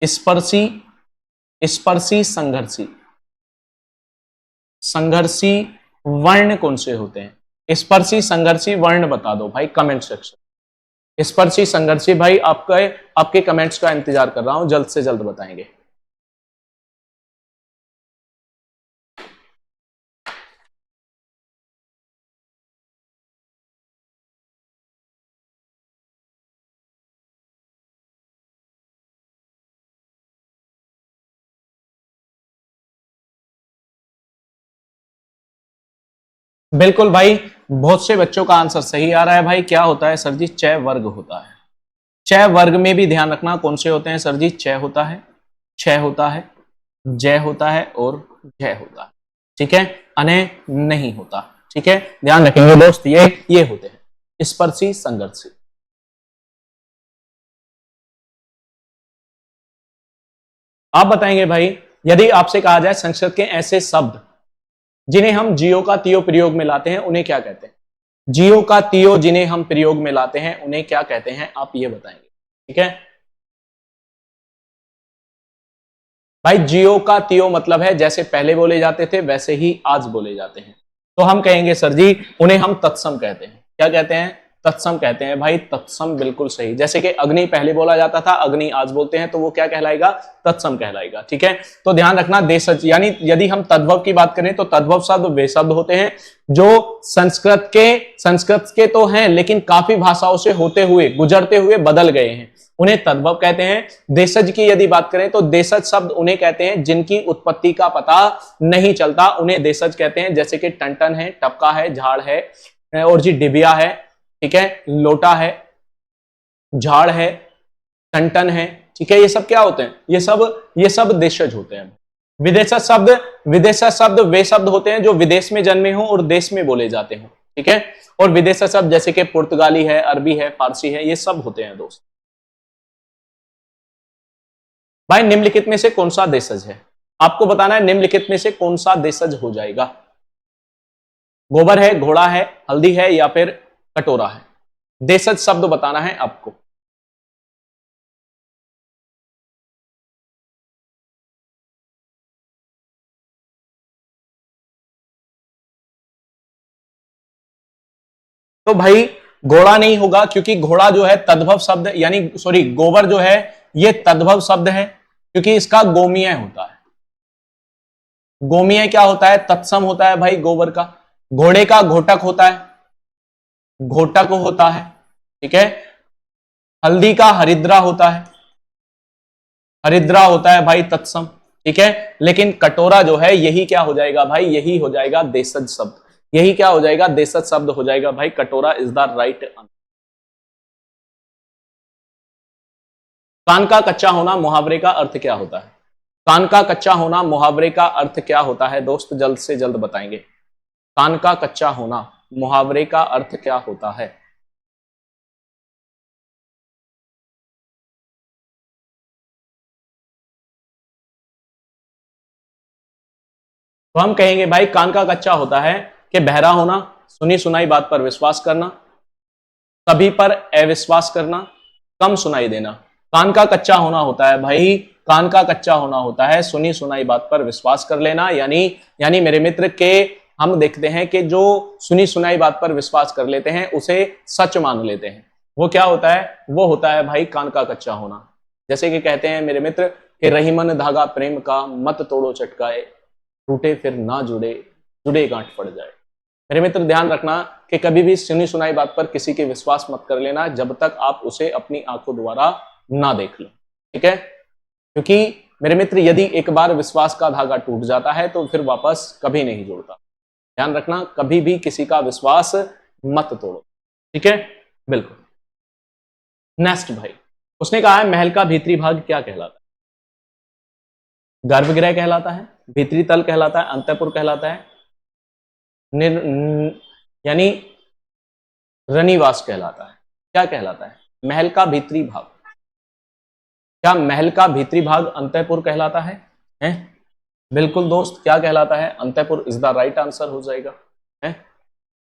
स्पर्शी, स्पर्शी संघर्षी, संघर्षी वर्ण कौन से होते हैं, स्पर्शी संघर्षी वर्ण बता दो भाई कमेंट सेक्शन। स्पर्शी संघर्षी भाई आपके कमेंट्स का इंतजार कर रहा हूं, जल्द से जल्द बताएंगे। बिल्कुल भाई, बहुत से बच्चों का आंसर सही आ रहा है भाई। क्या होता है सर जी, चय वर्ग होता है। चय वर्ग में भी ध्यान रखना कौन से होते हैं सर जी, चय होता है, क्षय होता है, जय होता है और जय होता है, ठीक है। अनय नहीं होता, ठीक है, ध्यान रखेंगे दोस्त। ये होते हैं स्पर्शी संघर्षी। आप बताएंगे भाई, यदि आपसे कहा जाए संस्कृत के ऐसे शब्द जिन्हें हम जियो का तियो प्रयोग में लाते हैं उन्हें क्या कहते हैं, जियो का तियो जिन्हें हम प्रयोग में लाते हैं उन्हें क्या कहते हैं, आप ये बताएंगे, ठीक है भाई। जियो का तियो मतलब है जैसे पहले बोले जाते थे वैसे ही आज बोले जाते हैं, तो हम कहेंगे सर जी उन्हें हम तत्सम कहते हैं। क्या कहते हैं, तत्सम कहते हैं भाई, तत्सम बिल्कुल सही। जैसे कि अग्नि पहले बोला जाता था, अग्नि आज बोलते हैं, तो वो क्या कहलाएगा, तत्सम कहलाएगा, ठीक है। तो ध्यान रखना देशज, यानी यदि हम तद्भव की बात करें तो तद्भव शब्द वे शब्द होते हैं जो संस्कृत के तो हैं लेकिन काफी भाषाओं से होते हुए गुजरते हुए बदल गए हैं, उन्हें तद्भव कहते हैं। देशज की यदि बात करें तो देशज शब्द उन्हें कहते हैं जिनकी उत्पत्ति का पता नहीं चलता, उन्हें देशज कहते हैं। जैसे कि टन है, टपका है, झाड़ है, और जी डिबिया है, ठीक है, लोटा है, झाड़ है, टन है, ठीक है। ये सब क्या होते हैं, ये सब देशज होते हैं। विदेशज शब्द वे शब्द होते हैं जो विदेश में जन्मे हो और देश में बोले जाते हो, ठीक है। और विदेशज शब्द जैसे कि पुर्तगाली है, अरबी है, फारसी है, ये सब होते हैं दोस्त। भाई निम्नलिखित में से कौन सा देशज है, आपको बताना है निम्नलिखित में से कौन सा देशज हो जाएगा। गोबर है, घोड़ा है, हल्दी है, या फिर कटोरा है, देशज शब्द बताना है आपको। तो भाई घोड़ा नहीं होगा, क्योंकि घोड़ा जो है तद्भव शब्द, यानी सॉरी गोबर जो है ये तद्भव शब्द है, क्योंकि इसका गोमीय होता है। गोमीय क्या होता है, तत्सम होता है भाई गोबर का। घोड़े का घोटक होता है, घोटक होता है, ठीक है। हल्दी का हरिद्रा होता है, हरिद्रा होता है भाई तत्सम, ठीक है। लेकिन कटोरा जो है यही क्या हो जाएगा भाई, यही हो जाएगा देशज शब्द, यही क्या हो जाएगा, देशज शब्द हो जाएगा भाई। कटोरा इज द राइट आंसर। कान का कच्चा होना मुहावरे का अर्थ क्या होता है, कान का कच्चा होना मुहावरे का अर्थ क्या होता है दोस्त, जल्द से जल्द बताएंगे। कान का कच्चा होना मुहावरे का अर्थ क्या होता है। तो हम कहेंगे भाई कान का कच्चा होता है कि बहरा होना, सुनी सुनाई बात पर विश्वास करना, सभी पर अविश्वास करना, कम सुनाई देना, कान का कच्चा होना होता है भाई, कान का कच्चा होना होता है, सुनी सुनाई बात पर विश्वास कर लेना। यानी मेरे मित्र के हम देखते हैं कि जो सुनी सुनाई बात पर विश्वास कर लेते हैं उसे सच मान लेते हैं, वो क्या होता है, वो होता है भाई कान का कच्चा होना। जैसे कि कहते हैं मेरे मित्र कि रहीमन धागा प्रेम का मत तोड़ो चटकाए, टूटे फिर ना जुड़े, जुड़े गांठ पड़ जाए। मेरे मित्र ध्यान रखना कि कभी भी सुनी सुनाई बात पर किसी के विश्वास मत कर लेना जब तक आप उसे अपनी आंखों द्वारा ना देख लो, ठीक है। क्योंकि मेरे मित्र यदि एक बार विश्वास का धागा टूट जाता है तो फिर वापस कभी नहीं जुड़ता। ध्यान रखना, कभी भी किसी का विश्वास मत तोड़ो, ठीक है, बिल्कुल। नेक्स्ट भाई, उसने कहा है महल का भीतरी भाग क्या कहलाता है? गर्भगृह कहलाता है, भीतरी तल कहलाता है, अंतःपुर कहलाता है, यानी रनिवास कहलाता है। क्या कहलाता है? महल का भीतरी भाग। क्या महल का भीतरी भाग अंतःपुर कहलाता है? हैं? बिल्कुल दोस्त, क्या कहलाता है? अंतःपुर इज द राइट आंसर हो जाएगा। है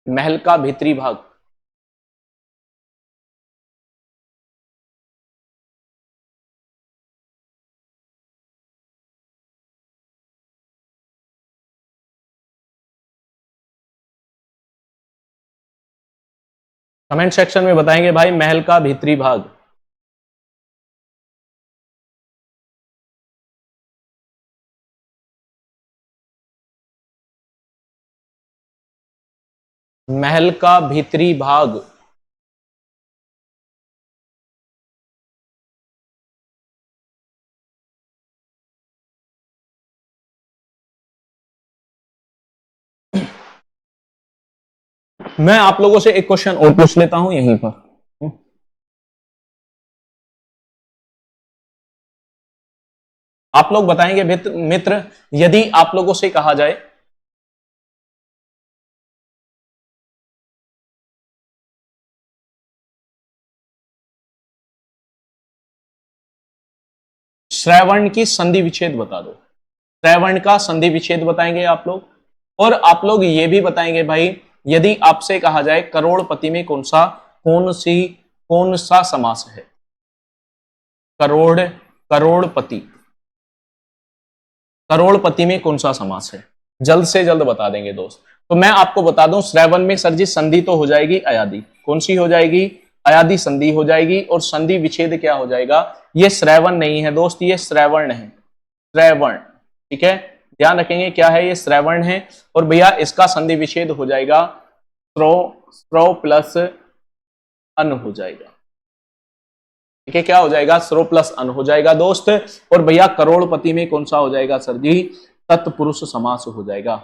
महल का भीतरी भाग। कमेंट सेक्शन में बताएंगे भाई महल का भीतरी भाग। महल का भीतरी भाग। मैं आप लोगों से एक क्वेश्चन और पूछ लेता हूं यहीं पर। आप लोग बताएंगे मित्र, यदि आप लोगों से कहा जाए श्रवण की संधि विच्छेद बता दो, श्रवण का संधि विच्छेद बताएंगे आप लोग। और आप लोग ये भी बताएंगे भाई, यदि आपसे कहा जाए करोड़पति में कौन सा समास है? करोड़पति, करोड़पति में कौन सा समास है? जल्द से जल्द बता देंगे दोस्त। तो मैं आपको बता दूं, श्रवण में सर जी संधि तो हो जाएगी अयादि। कौन सी हो जाएगी? अयादि संधि हो जाएगी। और संधि विच्छेद क्या हो जाएगा? ये श्रवण नहीं है दोस्त, ये श्रवण है, श्रवण, ठीक है। ध्यान रखेंगे क्या है, ये श्रवण है। और भैया इसका संधि विच्छेद हो जाएगा स्रो प्लस अन हो जाएगा, ठीक है। क्या हो जाएगा? स्रो प्लस अन हो जाएगा दोस्त। और भैया करोड़पति में कौन सा हो जाएगा सर जी? तत्पुरुष समास हो जाएगा।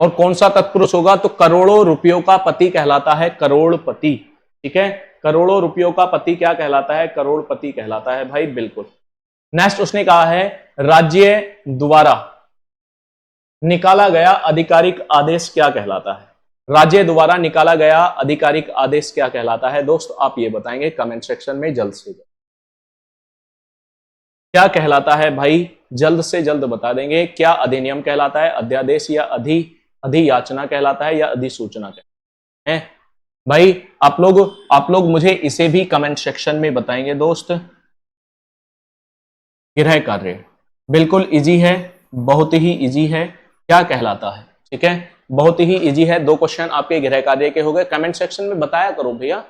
और कौन सा तत्पुरुष होगा? तो करोड़ों रुपयों का पति कहलाता है करोड़पति, ठीक है। करोड़ों रुपयों का पति क्या कहलाता है? करोड़पति कहलाता है भाई, बिल्कुल। नेक्स्ट उसने कहा है राज्य द्वारा निकाला गया आधिकारिक आदेश क्या कहलाता है? राज्य द्वारा निकाला गया आधिकारिक आदेश क्या कहलाता है दोस्त? आप ये बताएंगे कमेंट सेक्शन में जल्द से जल्द। क्या कहलाता है भाई? जल्द से जल्द बता देंगे। क्या अधिनियम कहलाता है, अध्यादेश, या अधियाचना कहलाता है, या अधिसूचना कहलाता है? भाई आप लोग मुझे इसे भी कमेंट सेक्शन में बताएंगे दोस्त। गृह कार्य बिल्कुल इजी है, बहुत ही इजी है। क्या कहलाता है? ठीक है, बहुत ही इजी है। 2 क्वेश्चन आपके गृह कार्य के हो गए। कमेंट सेक्शन में बताया करो भैया,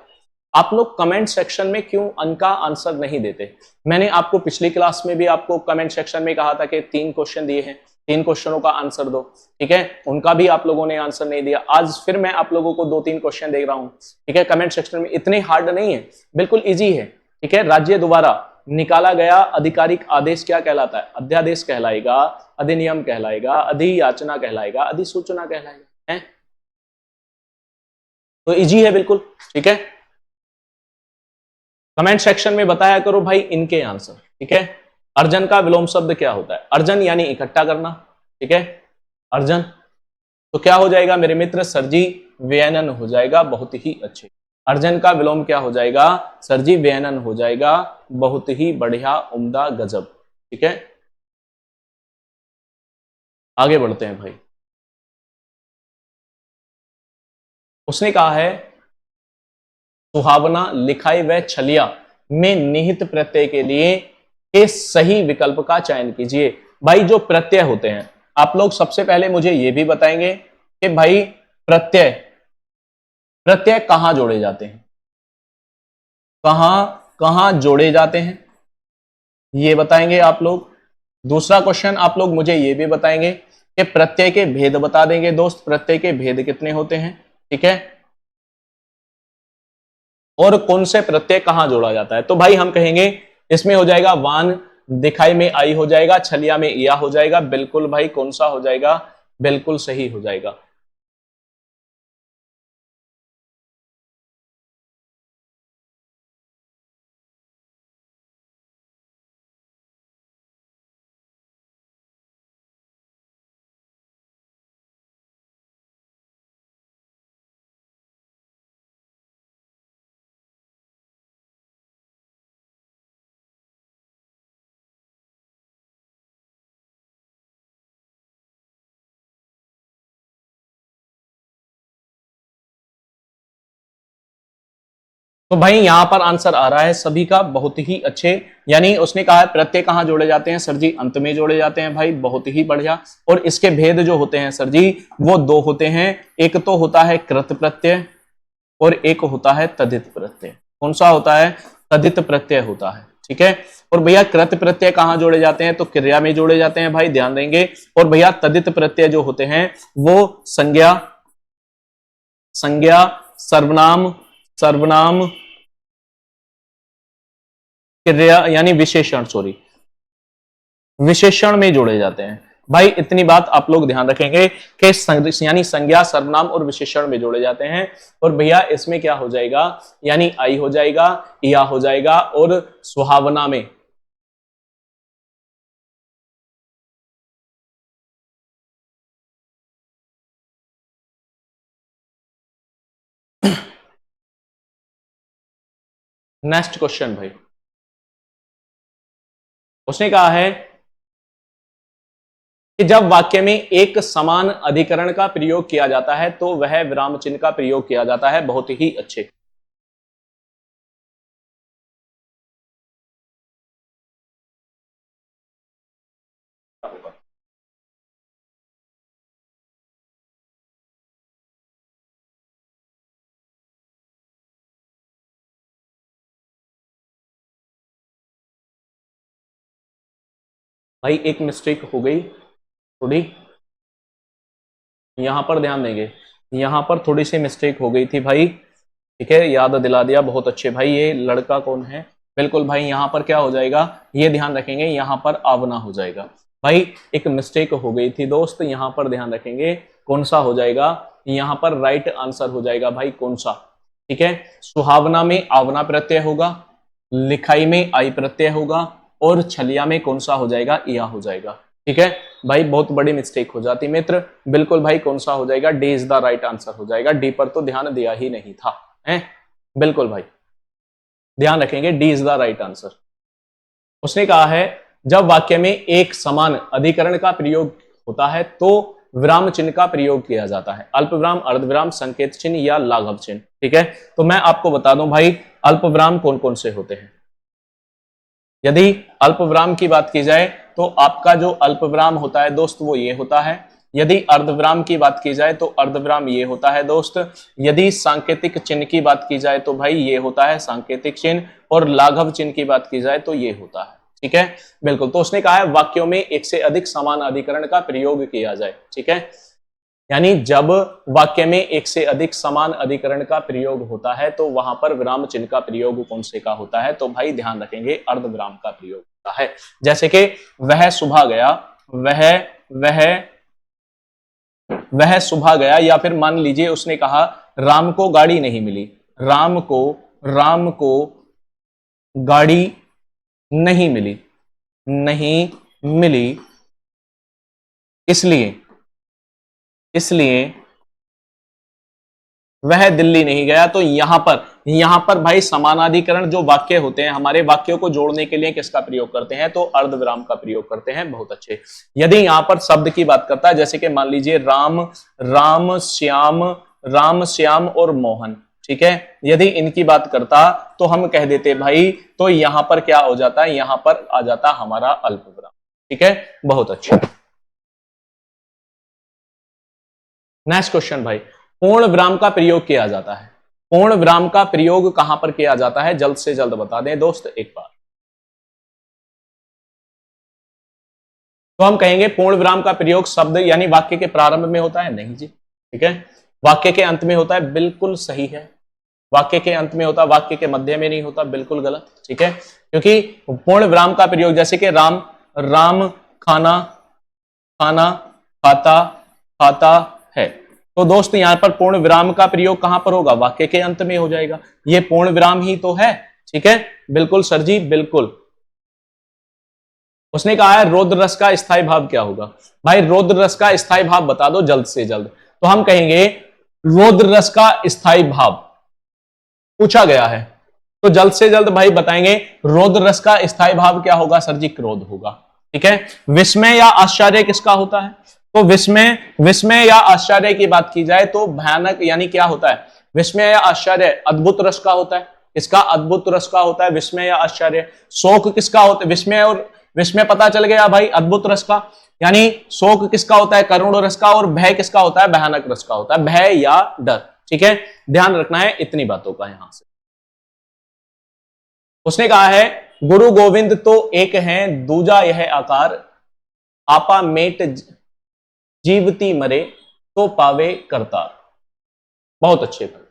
आप लोग कमेंट सेक्शन में क्यों अनका आंसर नहीं देते? मैंने आपको पिछली क्लास में भी आपको कमेंट सेक्शन में कहा था कि 3 क्वेश्चन दिए हैं, 3 क्वेश्चनों का आंसर दो, ठीक है। उनका भी आप लोगों ने आंसर नहीं दिया। आज फिर मैं आप लोगों को 2-3 क्वेश्चन दे रहा हूं, ठीक है। कमेंट सेक्शन में इतने हार्ड नहीं है, बिल्कुल इजी है, ठीक है। राज्य द्वारा निकाला गया आधिकारिक आदेश क्या कहलाता है? अध्यादेश कहलाएगा, अधिनियम कहलाएगा, अधियाचना कहलाएगा, अधिसूचना कहलाएगा, है? तो इजी है बिल्कुल, ठीक है। कमेंट सेक्शन में बताया करो भाई इनके आंसर, ठीक है। अर्जन का विलोम शब्द क्या होता है? अर्जन यानी इकट्ठा करना, ठीक है। अर्जन तो क्या हो जाएगा मेरे मित्र? सरजी व्ययनन हो जाएगा, बहुत ही अच्छे। अर्जन का विलोम क्या हो जाएगा? सरजी व्ययनन हो जाएगा, बहुत ही बढ़िया, उम्दा, गजब, ठीक है। आगे बढ़ते हैं भाई। उसने कहा है सुहावना, लिखाई व छलिया में निहित प्रत्यय के लिए इस सही विकल्प का चयन कीजिए। भाई जो प्रत्यय होते हैं, आप लोग सबसे पहले मुझे यह भी बताएंगे कि भाई प्रत्यय प्रत्यय कहां जोड़े जाते हैं, कहां कहां जोड़े जाते हैं, ये बताएंगे आप लोग। दूसरा क्वेश्चन आप लोग मुझे ये भी बताएंगे कि प्रत्यय के भेद बता देंगे दोस्त, प्रत्यय के भेद कितने होते हैं, ठीक है, और कौन से प्रत्यय कहां जोड़ा जाता है। तो भाई हम कहेंगे इसमें हो जाएगा वान, दिखाई में आई हो जाएगा, छलिया में या हो जाएगा। बिल्कुल भाई कौन सा हो जाएगा, बिल्कुल सही हो जाएगा। तो भाई यहां पर आंसर आ रहा है सभी का, बहुत ही अच्छे। यानी उसने कहा है प्रत्यय कहां जोड़े जाते हैं सर जी, अंत में जोड़े जाते हैं भाई, बहुत ही बढ़िया। और इसके भेद जो होते हैं सर जी वो दो होते हैं, एक तो होता है कृत प्रत्यय और एक होता है तद्धित प्रत्यय। कौन सा होता है, तद्धित प्रत्यय होता है, ठीक है। और भैया कृत प्रत्यय कहां जोड़े जाते हैं, तो क्रिया में जोड़े जाते हैं भाई, ध्यान देंगे। और भैया तद्धित प्रत्यय जो होते हैं वो संज्ञा, संज्ञा, सर्वनाम, सर्वनाम, क्रिया यानी विशेषण, सॉरी विशेषण में जोड़े जाते हैं भाई। इतनी बात आप लोग ध्यान रखेंगे कि यानी संज्ञा, सर्वनाम और विशेषण में जोड़े जाते हैं। और भैया इसमें क्या हो जाएगा, यानी आई हो जाएगा, या हो जाएगा, और सुहावना में नेक्स्ट क्वेश्चन भाई, उसने कहा है कि जब वाक्य में एक समान अधिकरण का प्रयोग किया जाता है तो वह विराम चिन्ह का प्रयोग किया जाता है। बहुत ही अच्छे। भाई एक मिस्टेक हो गई थोड़ी, यहां पर ध्यान देंगे, यहां पर थोड़ी सी मिस्टेक हो गई थी भाई, ठीक है, याद दिला दिया, बहुत अच्छे भाई। ये लड़का कौन है, बिल्कुल भाई यहां पर क्या हो जाएगा, ये ध्यान रखेंगे, यहां पर आवना हो जाएगा भाई। एक मिस्टेक हो गई थी दोस्त, यहां पर ध्यान रखेंगे, कौन सा हो जाएगा, यहां पर राइट आंसर हो जाएगा भाई कौन सा, ठीक है। सुहावना में आवना प्रत्यय होगा, लिखाई में आई प्रत्यय होगा, और छलिया में कौन सा हो जाएगा, या हो जाएगा, ठीक है भाई। बहुत बड़ी मिस्टेक हो जाती मित्र, बिल्कुल भाई कौन सा हो जाएगा, D is the right answer हो जाएगा। डी पर तो ध्यान दिया ही नहीं था, है बिल्कुल भाई, ध्यान रखेंगे, D is the right answer. उसने कहा है जब वाक्य में एक समान अधिकरण का प्रयोग होता है तो विराम चिन्ह का प्रयोग किया जाता है, अल्प विराम, अर्ध विराम, संकेत चिन्ह या लाघव चिन्ह, ठीक है। तो मैं आपको बता दूं भाई अल्प विराम कौन कौन से होते हैं। यदि अल्प विराम की बात की जाए तो आपका जो अल्प विराम होता है दोस्त वो ये होता है। यदि अर्धविराम की बात की जाए तो अर्धविराम ये होता है दोस्त। यदि सांकेतिक चिन्ह की बात की जाए तो भाई ये होता है सांकेतिक चिन्ह, और लाघव चिन्ह की बात की जाए तो ये होता है, ठीक है बिल्कुल। तो उसने कहा है वाक्यों में एक से अधिक समान अधिकरण का प्रयोग किया जाए, ठीक है। यानी जब वाक्य में एक से अधिक समान अधिकरण का प्रयोग होता है तो वहां पर विराम चिन्ह का प्रयोग कौन से का होता है, तो भाई ध्यान रखेंगे अर्धविराम का प्रयोग होता है। जैसे कि वह सुबह गया, वह वह सुबह गया, या फिर मान लीजिए उसने कहा राम को गाड़ी नहीं मिली, राम को गाड़ी नहीं मिली, नहीं मिली, इसलिए वह दिल्ली नहीं गया। तो यहां पर भाई समानाधिकरण जो वाक्य होते हैं हमारे, वाक्यों को जोड़ने के लिए किसका प्रयोग करते हैं, तो अर्धविराम का प्रयोग करते हैं, बहुत अच्छे। यदि यहां पर शब्द की बात करता है, जैसे कि मान लीजिए राम, राम श्याम, राम, श्याम और मोहन। ठीक है, यदि इनकी बात करता तो हम कह देते भाई, तो यहां पर क्या हो जाता है, यहां पर आ जाता हमारा अल्पविराम। ठीक है, बहुत अच्छा। नेक्स्ट क्वेश्चन भाई, पूर्ण विराम का प्रयोग किया जाता है। पूर्ण विराम का प्रयोग कहां पर किया जाता है, जल्द से जल्द बता दें दोस्त एक बार। तो हम कहेंगे पूर्ण विराम का प्रयोग शब्द यानी वाक्य के प्रारंभ में होता है, नहीं जी। ठीक है, वाक्य के अंत में होता है, बिल्कुल सही है। वाक्य के अंत में होता, वाक्य के मध्य में नहीं होता, बिल्कुल गलत। ठीक है, क्योंकि पूर्ण विराम का प्रयोग जैसे कि राम, राम खाना, खाना खाता, खाता है। तो दोस्त यहां पर पूर्ण विराम का प्रयोग कहां पर होगा, वाक्य के अंत में हो जाएगा। ये पूर्ण विराम ही तो है। ठीक है, बिल्कुल सर जी, बिल्कुल। उसने कहा है रौद्र रस का स्थायी भाव क्या होगा। भाई रौद्र रस का स्थायी भाव बता दो जल्द से जल्द। तो हम कहेंगे रौद्र रस का स्थायी भाव पूछा गया है, तो जल्द से जल्द भाई बताएंगे रौद्र रस का स्थायी भाव क्या होगा, सर जी क्रोध होगा। ठीक है, विस्मय या आश्चर्य किसका होता है, तो विस्मय, विस्मय या आश्चर्य की बात की जाए तो भयानक यानी क्या होता है, विस्मय या आश्चर्य अद्भुत रस का होता है। इसका अद्भुत रस का होता है विस्मय या आश्चर्य। शोक किसका होता है, विस्मय और विस्मय पता चल गया भाई, अद्भुत रस का। यानी शोक किसका होता है, करुण रस का, और भय किसका होता है, भयानक रस का होता है, भय या डर। ठीक है, ध्यान रखना है इतनी बातों का यहां से। उसने कहा है गुरु गोविंद तो एक हैं, दूजा यह आकार, आपा मेट जीवती मरे, तो पावे करतार। बहुत अच्छे पर,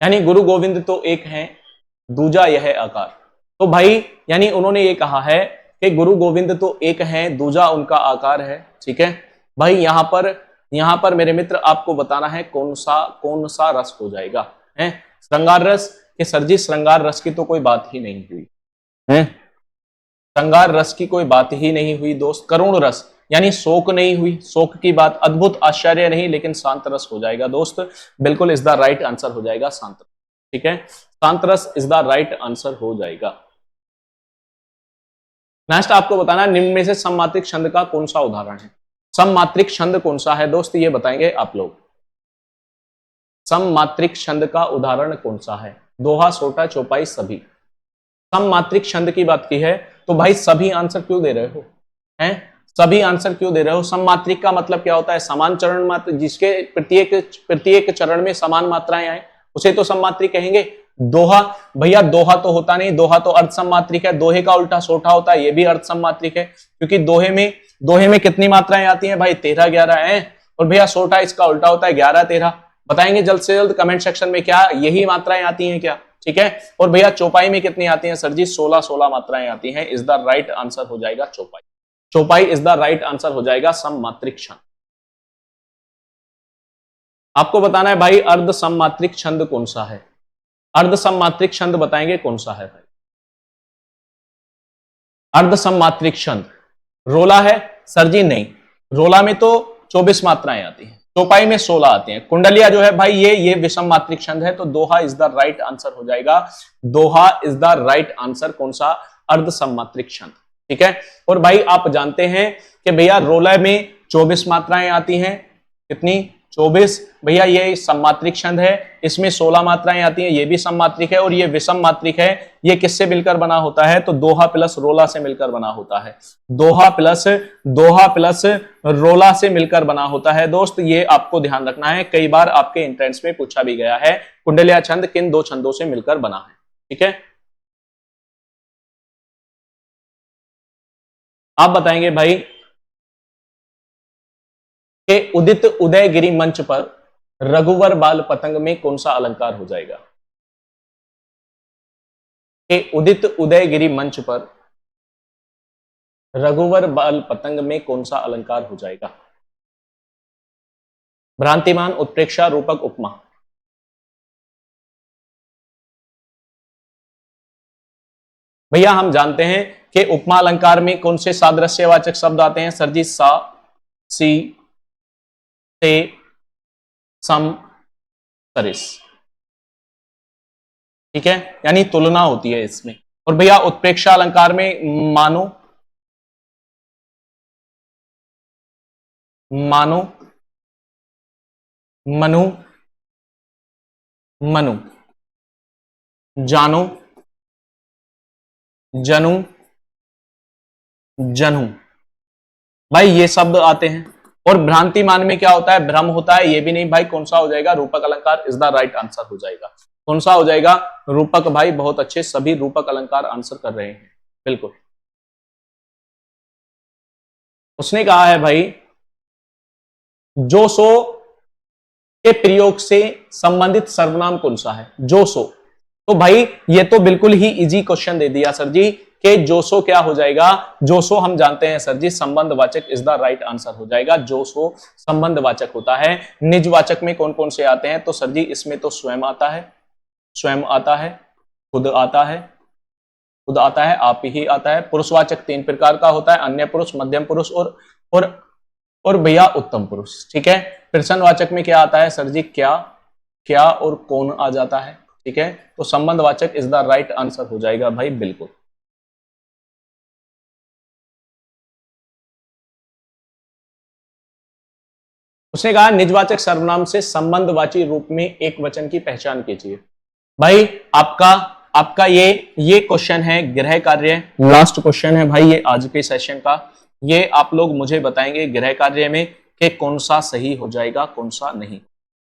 यानी गुरु गोविंद तो एक हैं, दूजा यह आकार। तो भाई यानी उन्होंने ये कहा है कि गुरु गोविंद तो एक हैं, दूजा उनका आकार है। ठीक है भाई, यहां पर मेरे मित्र आपको बताना है कौन सा रस हो जाएगा, है श्रृंगार रस के, सर जी श्रृंगार रस की तो कोई बात ही नहीं हुई है, श्रृंगार रस की कोई बात ही नहीं हुई दोस्त। करुण रस यानी शोक नहीं हुई, शोक की बात, अद्भुत आश्चर्य नहीं, लेकिन शांत रस हो जाएगा दोस्त। बिल्कुल इज द राइट आंसर हो जाएगा शांत रस। ठीक है, शांत रस इज द राइट आंसर हो जाएगा। नेक्स्ट आपको बताना निम्न में से सममात्रिक छंद का कौन सा उदाहरण है। सममात्रिक छंद कौन सा है दोस्त, ये बताएंगे आप लोग। सममात्रिक छंद का उदाहरण कौन सा है, दोहा, सोटा, चौपाई, सभी। सममात्रिक छंद की बात की है तो भाई सभी आंसर क्यों दे रहे हो, हैं सभी आंसर क्यों दे रहे हो। सममात्रिक का मतलब क्या होता है, समान चरण मात्र, जिसके प्रत्येक चरण में समान मात्राएं आए उसे तो सममात्रिक कहेंगे। दोहा, भैया दोहा तो होता नहीं, दोहा तो अर्ध सममात्रिक है। दोहे का उल्टा सोठा होता है, ये भी अर्ध सममात्रिक है, क्योंकि दोहे में कितनी मात्राएं आती हैं भाई, 13 11 है। और भैया सोठा इसका उल्टा होता है, 11 13। बताएंगे जल्द से जल्द कमेंट सेक्शन में, क्या यही मात्राएं आती हैं क्या। ठीक है, और भैया चौपाई में कितनी आती हैं, सर जी 16 मात्राएं आती हैं। इज द राइट आंसर हो जाएगा चौपाई। चौपाई इज द राइट आंसर हो जाएगा सममात्रिक छंद। आपको बताना है भाई अर्ध सममात्रिक छंद कौन सा है, अर्ध सममात्रिक छंद बताएंगे कौन सा है भाई। अर्ध सममात्रिक छंद रोला है, सर जी नहीं, रोला में तो 24 मात्राएं आती हैं, चौपाई में 16 आती हैं। कुंडलिया जो है भाई ये विषम मात्रिक छंद है, तो दोहा इज द राइट आंसर हो जाएगा। दोहा इज द राइट आंसर, कौन सा, अर्ध सममात्रिक छंद। ठीक है, और भाई आप जानते हैं कि भैया रोलय में 24 मात्राएं आती हैं, कितनी, 24। भैया ये सममात्रिक छंद है, इसमें 16 मात्राएं आती हैं, ये भी सममात्रिक है, और ये विषम मात्रिक है। ये किससे मिलकर बना होता है, तो दोहा प्लस रोला से मिलकर बना होता है। दोहा प्लस रोला से मिलकर बना होता है दोस्त, ये आपको ध्यान रखना है। कई बार आपके एंट्रेंस में पूछा भी गया है, कुंडलिया छंद किन दो छंदों से मिलकर बना है। ठीक है, आप बताएंगे भाई कि उदित उदयगिरी मंच पर रघुवर बाल पतंग में कौन सा अलंकार हो जाएगा। कि उदित उदयगिरी मंच पर रघुवर बाल पतंग में कौन सा अलंकार हो जाएगा। भ्रांतिमान, उत्प्रेक्षा, रूपक, उपमा। भैया हम जानते हैं कि उपमा अलंकार में कौन से सादृश्यवाचक शब्द आते हैं, सर जी सा, सी, ते, सम, सरिस। ठीक है, यानी तुलना होती है इसमें। और भैया उत्प्रेक्षा अलंकार में मानो, मानो, मनु, मनु, जानो, जनु, जन्हू। भाई ये शब्द आते हैं। और भ्रांति मान में क्या होता है? भ्रम होता है। ये भी नहीं भाई, कौन सा हो जाएगा? रूपक अलंकार इज द राइट आंसर हो जाएगा। कौन सा हो जाएगा? रूपक। भाई बहुत अच्छे, सभी रूपक अलंकार आंसर कर रहे हैं, बिल्कुल। उसने कहा है भाई, जो सो के प्रयोग से संबंधित सर्वनाम कौन सा है? जो सो। तो भाई ये तो बिल्कुल ही इजी क्वेश्चन दे दिया सर जी कि जोसो क्या हो जाएगा? जोसो हम जानते हैं सर जी, संबंधवाचक इज द राइट आंसर हो जाएगा। जोसो संबंधवाचक होता है। निजवाचक में कौन कौन से आते हैं? तो सर जी इसमें तो स्वयं आता है, स्वयं आता है, खुद आता है, खुद आता है, आप ही आता है। पुरुषवाचक 3 प्रकार का होता है, अन्य पुरुष, मध्यम पुरुष और और भैया उत्तम पुरुष, ठीक है। प्रश्नवाचक में क्या आता है सर जी? क्या, क्या और कौन आ जाता है, ठीक है। तो संबंधवाचक इज द राइट आंसर हो जाएगा भाई, बिल्कुल। उसने कहा निजवाचक सर्वनाम से संबंधवाची रूप में एक वचन की पहचान कीजिए। भाई आपका आपका ये क्वेश्चन है गृह कार्य, लास्ट क्वेश्चन है भाई ये आज के सेशन का। ये आप लोग मुझे बताएंगे गृह कार्य में कि कौन सा सही हो जाएगा, कौन सा नहीं,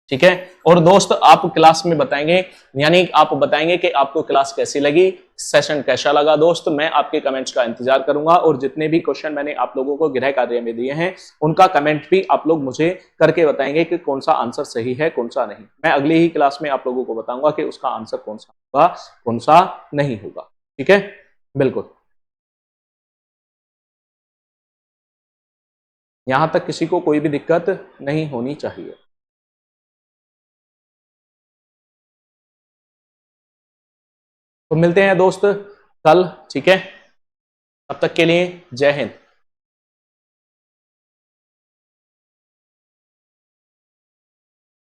ठीक है। और दोस्त आप क्लास में बताएंगे, यानी आप बताएंगे कि आपको क्लास कैसी लगी, सेशन कैसा लगा। दोस्त मैं आपके कमेंट्स का इंतजार करूंगा, और जितने भी क्वेश्चन मैंने आप लोगों को गृह कार्य में दिए हैं उनका कमेंट भी आप लोग मुझे करके बताएंगे कि कौन सा आंसर सही है, कौन सा नहीं। मैं अगली ही क्लास में आप लोगों को बताऊंगा कि उसका आंसर कौन सा होगा, कौन सा नहीं होगा, ठीक है, बिल्कुल। यहां तक किसी को कोई भी दिक्कत नहीं होनी चाहिए। तो मिलते हैं दोस्त कल, ठीक है। तब तक के लिए जय हिंद।